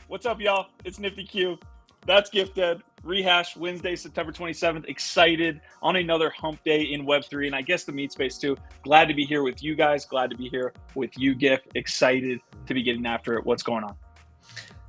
What's up, y'all? It's Nifty Q. That's Gifted. Rehash Wednesday, September 27th. Excited on another hump day in Web3 and I guess the meat space too. Glad to be here with you guys. Glad to be here with you, Gif. Excited to be getting after it. What's going on?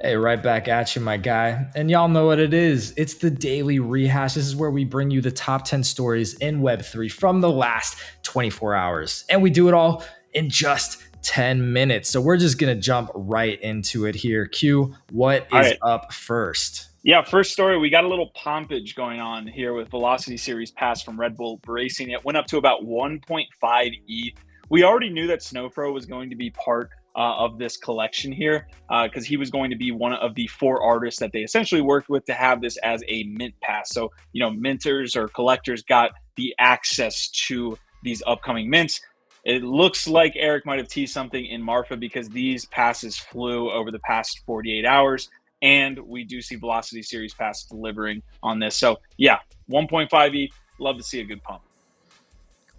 Hey, right back at you, my guy. And y'all know what it is. It's the Daily Rehash. This is where we bring you the top 10 stories in Web3 from the last 24 hours. And we do it all in just 10 minutes. So we're just going to jump right into it here. Q, what is up first? Yeah, first story, we got a little pompage going on here with Velocity Series Pass from Redbull bracing. It went up to about 1.5 ETH. We already knew that Snowfro was going to be part of this collection here because he was going to be one of the 4 artists that they essentially worked with to have this as a mint pass. So, you know, minters or collectors got the access to these upcoming mints. It looks like Eric might have teased something in Marfa because these passes flew over the past 48 hours. And we do see Velocity Series Pass delivering on this. So yeah, 1.5 ETH. Love to see a good pump.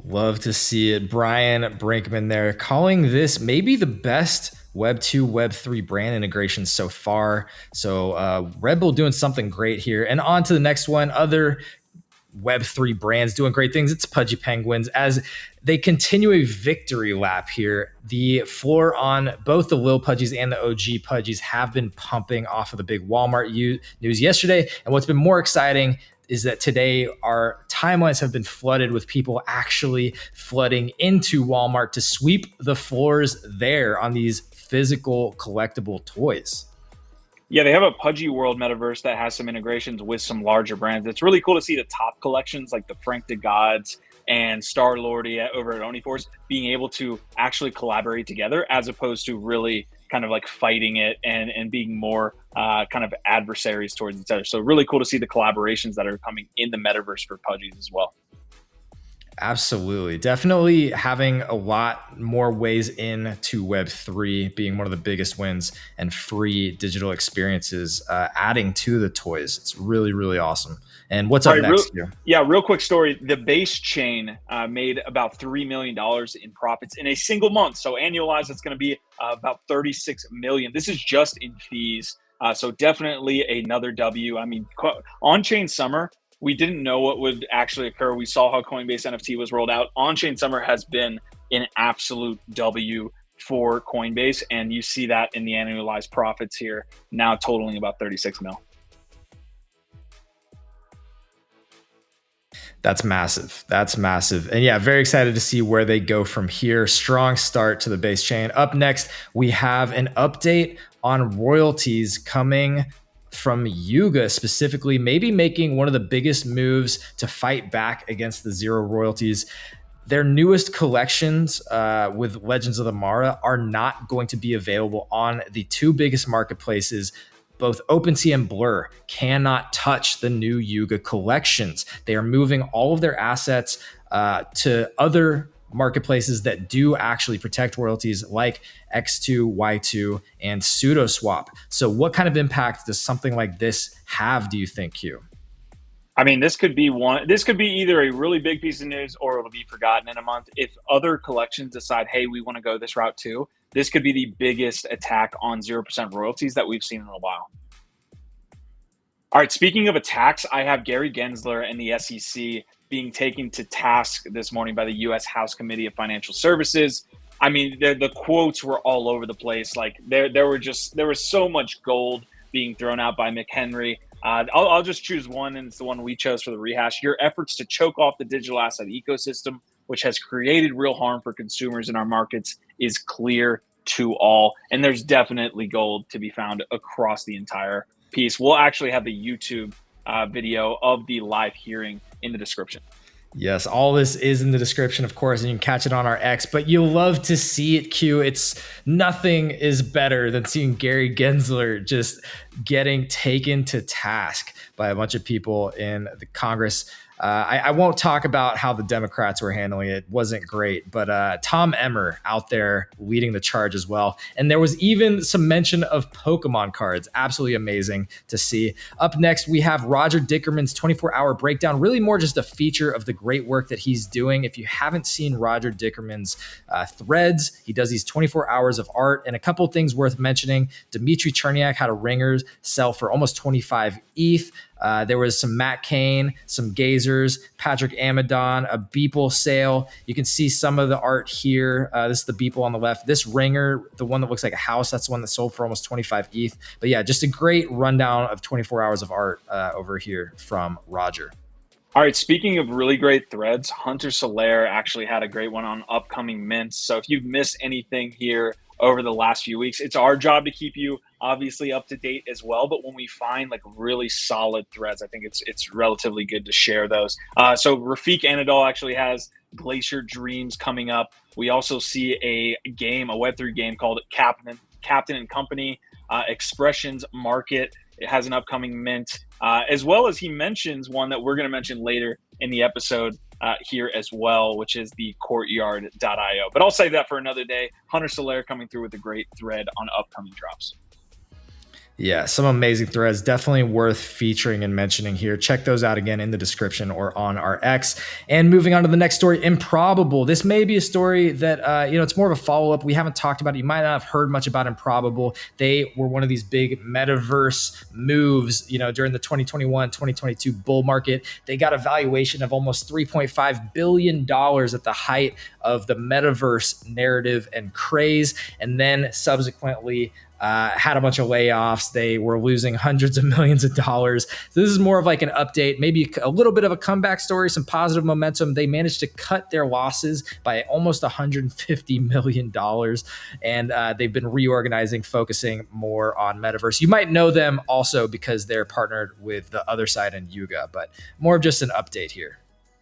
Love to see it. Brian Brinkman there calling this maybe the best Web2, Web3 brand integration so far. So Red Bull doing something great here. And on to the next one. Other Web3 brands doing great things. It's Pudgy Penguins as they continue a victory lap here. The floor on both the Lil Pudgies and the OG Pudgies have been pumping off of the big Walmart news yesterday. And what's been more exciting is that today our timelines have been flooded with people actually flooding into Walmart to sweep the floors there on these physical collectible toys. Yeah, they have a Pudgy World metaverse that has some integrations with some larger brands. It's really cool to see the top collections like the Frank DeGods and Star-Lord over at OniForce being able to actually collaborate together as opposed to really kind of like fighting it and being more kind of adversaries towards each other. So really cool to see the collaborations that are coming in the metaverse for Pudgies as well. Absolutely. Definitely having a lot more ways into Web3 being one of the biggest wins and free digital experiences adding to the toys. It's really, really awesome. And what's up next here? Real quick story. The base chain made about $3 million in profits in a single month. So annualized, it's going to be about 36 million. This is just in fees. So definitely another W. I mean, on-chain summer, we didn't know what would actually occur. We saw how Coinbase NFT was rolled out. On-chain summer has been an absolute W for Coinbase, and you see that in the annualized profits here, now totaling about 36 mil. That's massive. That's massive. And yeah, very excited to see where they go from here. Strong start to the base chain. Up next, we have an update on royalties coming from Yuga specifically, maybe making one of the biggest moves to fight back against the zero royalties. Their newest collections with Legends of the Mara are not going to be available on the 2 biggest marketplaces. Both Opensea and Blur cannot touch the new Yuga collections. They are moving all of their assets to other marketplaces that do actually protect royalties like X2, Y2, and SudoSwap. So what kind of impact does something like this have, do you think, Q? I mean, this could be either a really big piece of news or it'll be forgotten in a month. If other collections decide, hey, we want to go this route too, this could be the biggest attack on 0% royalties that we've seen in a while. All right, speaking of attacks, I have Gary Gensler and the SEC being taken to task this morning by the U.S. House Committee of Financial Services. I mean, the quotes were all over the place. Like there was so much gold being thrown out by McHenry. I'll just choose one, and it's the one we chose for the rehash. Your efforts to choke off the digital asset ecosystem, which has created real harm for consumers in our markets, is clear to all. And there's definitely gold to be found across the entire piece. We'll actually have the YouTube video of the live hearing in the description. Yes, all this is in the description, of course, and you can catch it on our X, but you'll love to see it, Q. It's nothing is better than seeing Gary Gensler just getting taken to task by a bunch of people in the Congress. I won't talk about how the Democrats were handling it. Wasn't great, but Tom Emmer out there leading the charge as well. And there was even some mention of Pokemon cards. Absolutely amazing to see. Up next, we have Roger Dickerman's 24-hour breakdown, really more just a feature of the great work that he's doing. If you haven't seen Roger Dickerman's threads, he does these 24 hours of art. And a couple of things worth mentioning: Dmitry Cherniak had a ringer sell for almost 25 ETH. There was some Matt Cain, some Gazers, Patrick Amadon, a Beeple sale. You can see some of the art here. This is the Beeple on the left. This ringer, the one that looks like a house, that's the one that sold for almost 25 ETH. But yeah, just a great rundown of 24 hours of art over here from Roger. All right, speaking of really great threads, Hunter Solaire actually had a great one on upcoming mints. So if you've missed anything here over the last few weeks, it's our job to keep you obviously up to date as well. But when we find like really solid threads, I think it's relatively good to share those. So Rafiq Anadol actually has Glacier Dreams coming up. We also see a game, a Web3 game called Captain and Company, Expressions Market. It has an upcoming mint, as well as he mentions one that we're going to mention later in the episode here as well, which is the courtyard.io. But I'll save that for another day. Hunter Solaire coming through with a great thread on upcoming drops. Yeah, some amazing threads, definitely worth featuring and mentioning here. Check those out again in the description or on our X. And moving on to the next story, Improbable. This may be a story that, it's more of a follow-up. We haven't talked about it. You might not have heard much about Improbable. They were one of these big metaverse moves, during the 2021, 2022 bull market. They got a valuation of almost $3.5 billion at the height of the metaverse narrative and craze. And then subsequently, had a bunch of layoffs. They were losing hundreds of millions of dollars. So this is more of like an update, maybe a little bit of a comeback story, some positive momentum. They managed to cut their losses by almost $150 million. And they've been reorganizing, focusing more on metaverse. You might know them also because they're partnered with the other side and Yuga, but more of just an update here.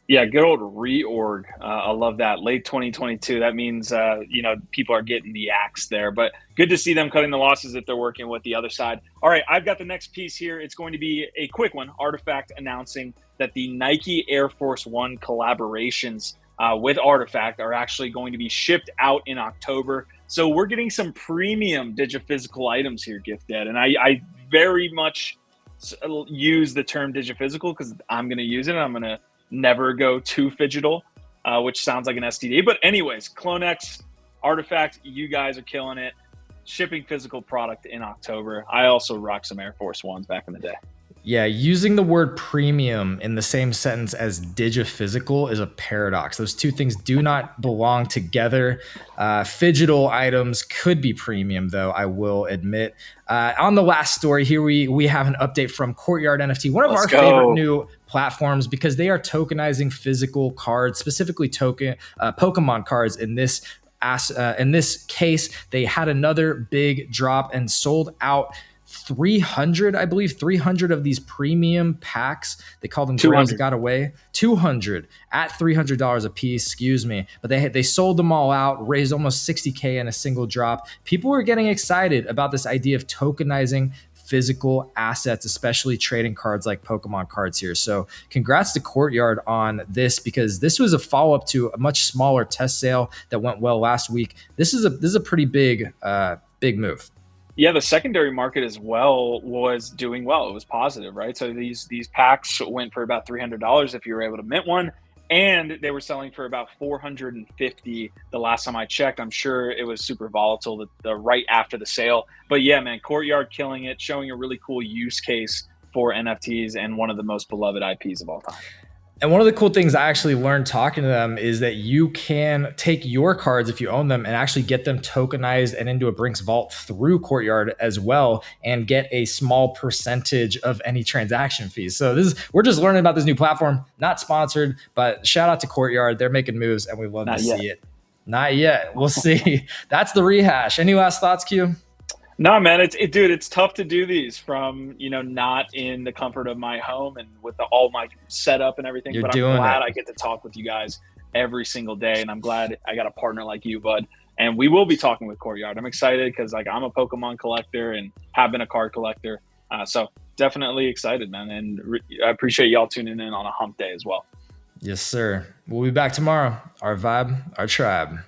Yeah, good old reorg. I love that. Late 2022. That means, people are getting the axe there. But good to see them cutting the losses if they're working with the other side. All right, I've got the next piece here. It's going to be a quick one. Artifact announcing that the Nike Air Force One collaborations with Artifact are actually going to be shipped out in October. So we're getting some premium digiphysical items here, Gift-Ed. And I very much use the term digiphysical because I'm going to use it. I'm going to never go too phygital, which sounds like an STD. But anyways, CloneX, Artifact, you guys are killing it. Shipping physical product in October. I also rocked some Air Force Ones back in the day. Yeah, using the word premium in the same sentence as digiphysical is a paradox. Those two things do not belong together. Phygital items could be premium, though, I will admit. On the last story here, we have an update from Courtyard NFT, one of our favorite new platforms because they are tokenizing physical cards, specifically Pokemon cards in this case. They had another big drop and sold out 300 of these premium packs. They call them Grails Got Away. 200 at $300 a piece, excuse me. But they sold them all out, raised almost $60K in a single drop. People were getting excited about this idea of tokenizing physical assets, especially trading cards like Pokemon cards here. So congrats to Courtyard on this because this was a follow-up to a much smaller test sale that went well last week. This is a pretty big move. Yeah, the secondary market as well was doing well. It was positive, right? So these packs went for about $300 if you were able to mint one, and they were selling for about $450 the last time I checked. I'm sure it was super volatile the right after the sale. But yeah, man, Courtyard killing it, showing a really cool use case for NFTs and one of the most beloved IPs of all time. And one of the cool things I actually learned talking to them is that you can take your cards if you own them and actually get them tokenized and into a Brinks vault through Courtyard as well and get a small percentage of any transaction fees. So we're just learning about this new platform, not sponsored, but shout out to Courtyard. They're making moves and we love to see it. Not yet. We'll see. That's the rehash. Any last thoughts, Q? No, man, it's tough to do these from, not in the comfort of my home and with all my setup and everything. But I'm glad I get to talk with you guys every single day. And I'm glad I got a partner like you, bud. And we will be talking with Courtyard. I'm excited because I'm a Pokemon collector and have been a card collector. So definitely excited, man. And I appreciate y'all tuning in on a hump day as well. Yes, sir. We'll be back tomorrow. Our vibe, our tribe.